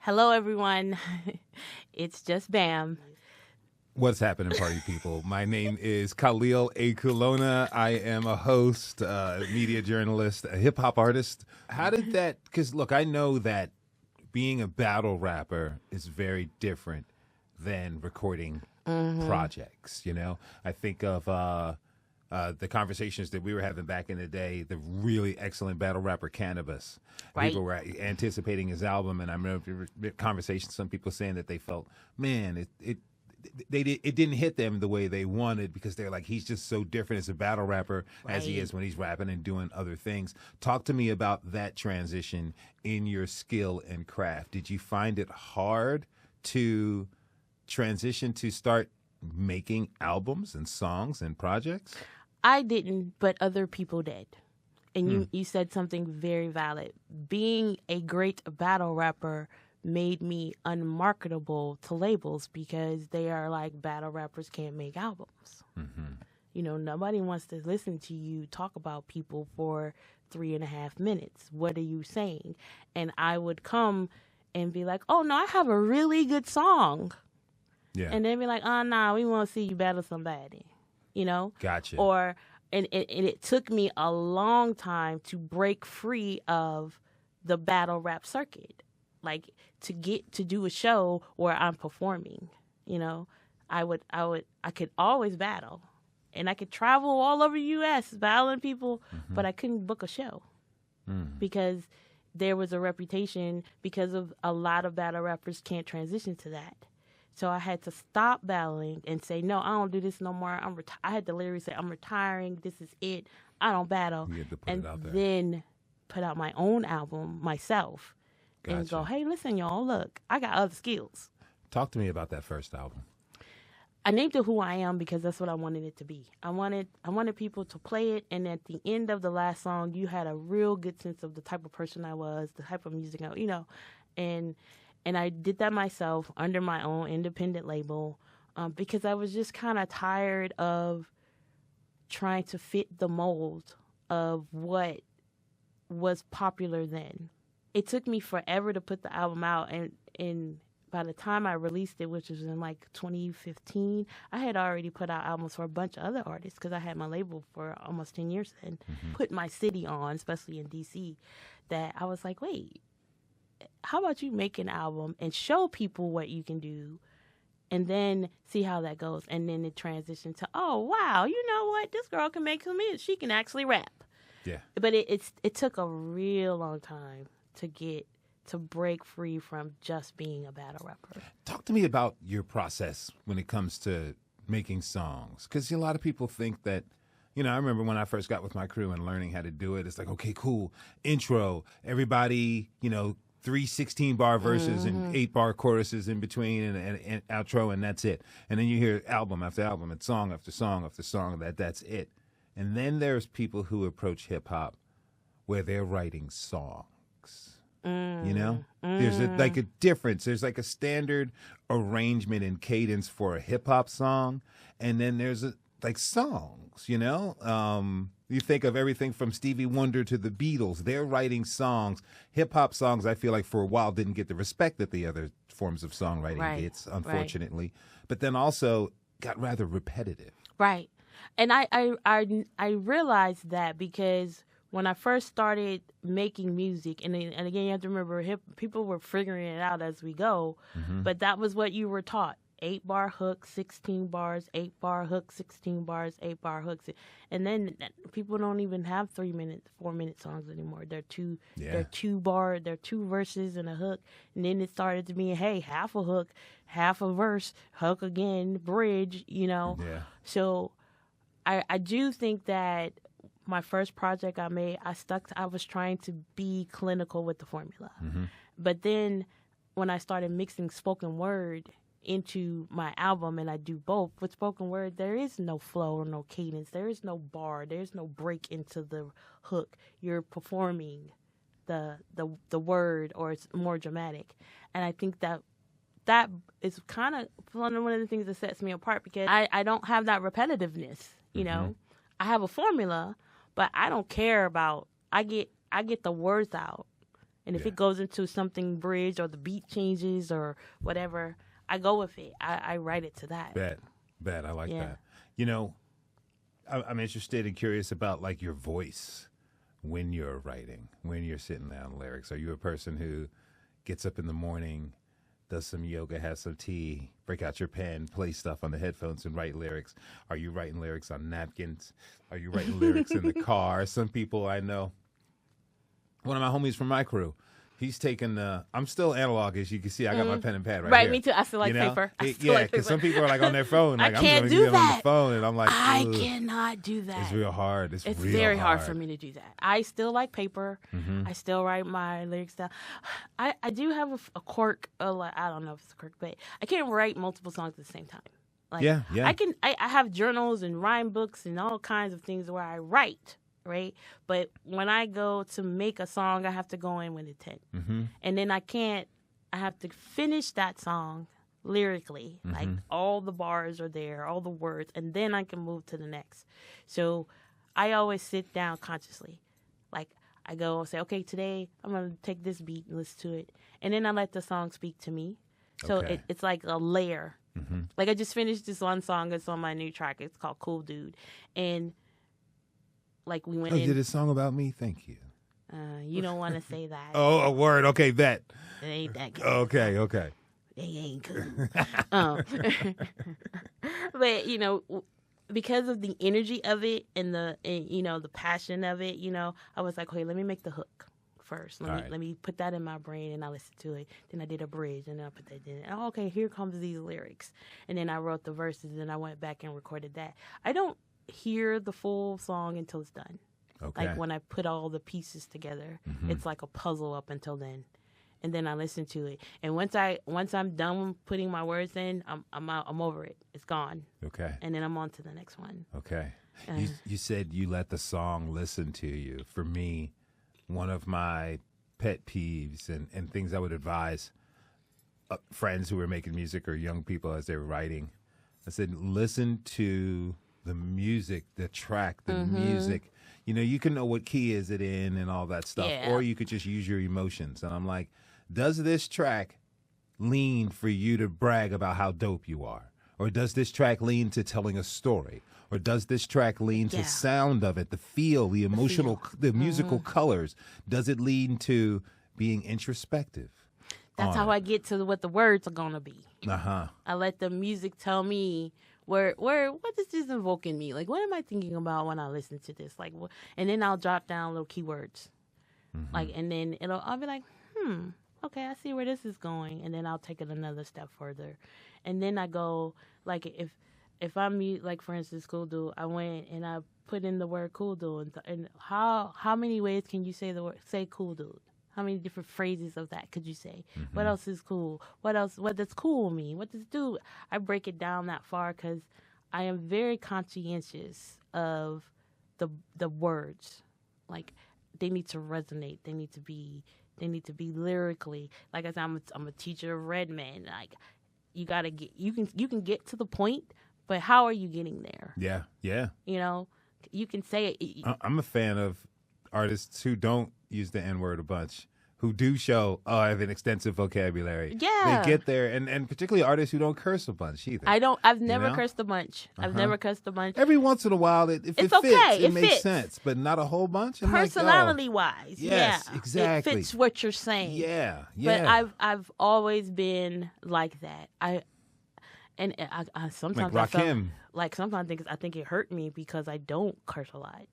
Hello, everyone. It's JusBam. What's happening, party people? My name is Khalil Ekulona. I am a host, media journalist, a hip hop artist. How did that? Because look, I know that being a battle rapper is very different than recording projects. You know, I think of the conversations that we were having back in the day. The really excellent battle rapper Cannabis. Right. People were anticipating his album, and I remember conversations. Some people saying that they felt, man, it didn't hit them the way they wanted because they're like, he's just so different as a battle rapper as he is when he's rapping and doing other things. Talk to me about that transition in your skill and craft. Did you find it hard to transition to start making albums and songs and projects? I didn't, but other people did. And you said something very valid. Being a great battle rapper made me unmarketable to labels because they are like, battle rappers can't make albums. You know, nobody wants to listen to you talk about people for 3.5 minutes. What are you saying? And I would come and be like, oh, no, I have a really good song. Yeah. And they'd be like, oh, nah, we want to see you battle somebody, you know? Gotcha. Or, and it took me a long time to break free of the battle rap circuit. Like, to get to do a show where I'm performing, you know, I could always battle, and I could travel all over the U.S. battling people, but I couldn't book a show because there was a reputation because of a lot of battle rappers can't transition to that. So I had to stop battling and say, no, I don't do this no more. I had to literally say, I'm retiring. This is it. I don't battle. You had to put and it out there. then put out my own album myself. Gotcha. And go, hey, listen, y'all, look, I got other skills. Talk to me about that first album. I named it Who I Am because that's what I wanted it to be. I wanted people to play it, and at the end of the last song, you had a real good sense of the type of person I was, the type of music I, you know, and I did that myself under my own independent label because I was just kind of tired of trying to fit the mold of what was popular then. It took me forever to put the album out, and by the time I released it, which was in like 2015, I had already put out albums for a bunch of other artists because I had my label for almost 10 years then. Put my city on, especially in D.C., that I was like, wait, how about you make an album and show people what you can do and then see how that goes? And then it transitioned to, oh, wow, you know what? This girl can make some music. She can actually rap. Yeah. But it took a real long time to break free from just being a battle rapper. Talk to me about your process when it comes to making songs. Because a lot of people think that, you know, I remember when I first got with my crew and learning how to do it, it's like, okay, cool, intro, everybody, you know, 3 16-bar verses and 8-bar choruses in between and outro, and that's it. And then you hear album after album and song after song after song, that's it. And then there's people who approach hip-hop where they're writing songs. You know, there's like a difference. There's like a standard arrangement and cadence for a hip hop song, and then there's like songs. You know, you think of everything from Stevie Wonder to the Beatles. They're writing songs. Hip hop songs, I feel like for a while didn't get the respect that the other forms of songwriting gets, unfortunately. But then also got rather repetitive. Right, and I realized that because when I first started making music, and again, you have to remember, people were figuring it out as we go, but that was what you were taught. 8-bar hook, 16 bars, 8-bar hook, 16 bars, 8-bar hooks. And then people don't even have 3-minute, 4-minute songs anymore. They're two verses and a hook. And then it started to be, hey, half a hook, half a verse, hook again, bridge, you know. Yeah. So I do think that my first project I made, I was trying to be clinical with the formula. But then when I started mixing spoken word into my album, and I do both, with spoken word, there is no flow or no cadence. There is no bar. There's no break into the hook. You're performing the word, or it's more dramatic. And I think that is kind of one of the things that sets me apart because I don't have that repetitiveness, you know. I have a formula, but I don't care about, I get the words out And if Yeah. it goes into something bridge or the beat changes or whatever, I go with it. I write it to that. Bet. I like Yeah. that. You know, I'm interested and curious about like your voice when you're writing, when you're sitting down lyrics. Are you a person who gets up in the morning, does some yoga, has some tea, break out your pen, play stuff on the headphones and write lyrics? Are you writing lyrics on napkins? Are you writing lyrics in the car? Some people I know, one of my homies from my crew, he's taken I'm still analog, as you can see. I got my pen and pad right here. Me too. I still like You know? paper. Yeah, because some people are like on their phone. Like, I I'm can't going to do get on the that. phone, and I'm like, I ugh. cannot do that. It's real hard. It's real very hard for me to do that. I still like paper. Mm-hmm. I still write my lyrics down. I do have a quirk. I don't know if it's a quirk, but I can't write multiple songs at the same time. Like, Yeah. I have journals and rhyme books and all kinds of things where I write, right? But when I go to make a song, I have to go in with intent. Mm-hmm. And then I have to finish that song lyrically. Mm-hmm. Like all the bars are there, all the words, and then I can move to the next. So I always sit down consciously. Like I go and say, okay, today I'm going to take this beat and listen to it. And then I let the song speak to me. So Okay. it's like a layer. Mm-hmm. Like I just finished this one song that's on my new track. It's called Cool Dude. And like we went Oh, in. you did a song about me? Thank you. You don't want to say that. Oh, a word. Okay, bet. It ain't that good. Okay. They ain't cool. But because of the energy of it and the passion of it, I was like, okay, let me make the hook first. Let me put that in my brain, and I listened to it. Then I did a bridge, and then I put that in. Oh, okay, here comes these lyrics, and then I wrote the verses, and I went back and recorded that. I don't hear the full song until it's done. Okay. Like when I put all the pieces together, it's like a puzzle up until then. And then I listen to it. And once I'm done putting my words in, I'm out. I'm over it. It's gone. Okay. And then I'm on to the next one. Okay. You said you let the song listen to you. For me, one of my pet peeves and things I would advise friends who were making music or young people as they were writing, I said, listen to the music, the track, the music. You can know what key is it in and all that stuff. Yeah. Or you could just use your emotions. And I'm like, does this track lean for you to brag about how dope you are? Or does this track lean to telling a story? Or does this track lean to sound of it, the feel, the emotional, the musical colors? Does it lean to being introspective? That's how I get to what the words are going to be. Uh-huh. I let the music tell me what is this invoking me? Like, what am I thinking about when I listen to this? Like, and then I'll drop down little keywords. Like, and then I'll be like, okay, I see where this is going. And then I'll take it another step further. And then I go, like, if I'm, like, for instance, Cool Dude, I went and I put in the word Cool Dude. And how many ways can you say Cool Dude? How many different phrases of that could you say? What else is cool? What else? What does cool mean? What does do? I break it down that far because I am very conscientious of the words. Like, they need to resonate. They need to be lyrically. Like I said, I'm a teacher of Redman. Like, you can get to the point, but how are you getting there? Yeah. You can say it. I'm a fan of artists who don't use the N-word a bunch, who do show, I have an extensive vocabulary. Yeah. They get there, and particularly artists who don't curse a bunch either. I've never cursed a bunch. I've never cursed a bunch. Every once in a while, if it fits, okay. it makes sense, but not a whole bunch. Personality-wise, yes, exactly. It fits what you're saying. Yeah. But I've always been like that. I sometimes Like Rakim. Sometimes I think it hurt me because I don't curse a lot.